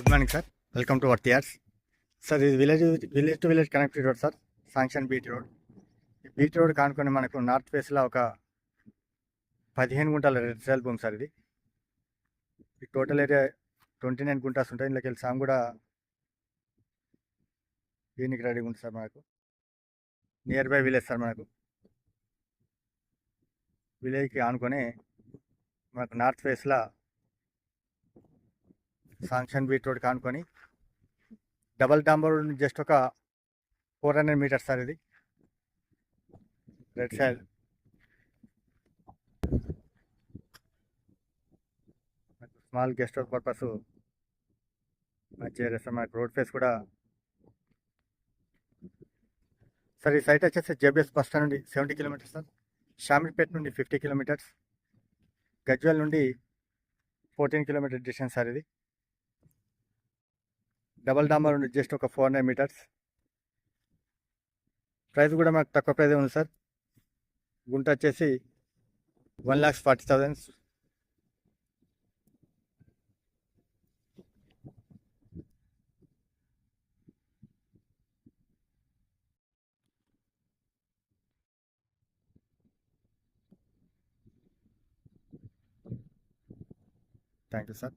Good morning sir. Welcome to వర్తియార్స్. Sir ఇది village to village connected road sir. Sanction BT road. ఈ BT road కానుకొని మనకు north ఫేస్లో ఒక 15 గుంటల రెసిడెన్షియల్ భూమి సార్. ఇది ఈ టోటల్ ఏరియా 29 గుంటాస్ ఉంటాయి. ఇందులోకి వెళ్ళి సాంగ్ కూడా దీనికి రెడీగా ఉంటుంది సార్. మనకు నియర్ బై విలేజ్ సార్. మనకు విలేజ్కి ఆనుకొని మనకు నార్త్ ఫేస్లో శాంక్షన్ బీట్ రోడ్ కానుకొని డబల్ డాంబర్ జస్ట్ ఒక 400 మీటర్స్ సార్. ఇది red side small guest house purpose మంచి ఏరియా సార్. మనకు రోడ్ ఫేస్ కూడా సార్. ఈ సైట్ వచ్చేసి జేబీఎస్ బస్ స్టాండ్ నుండి 70 కిలోమీటర్స్ సార్. షామీర్పేట నుండి 50 కిలోమీటర్స్. గజ్వేల్ నుండి 14 కిలోమీటర్ డిస్టెన్స్ సార్. ఇది డబల్ డాంబర్ నుండి జస్ట్ ఒక 400 మీటర్స్. ప్రైస్ కూడా మనకు తక్కువ ప్రైస్ ఉంది సార్. గుంట వచ్చేసి 1,40,000. Thank you sir.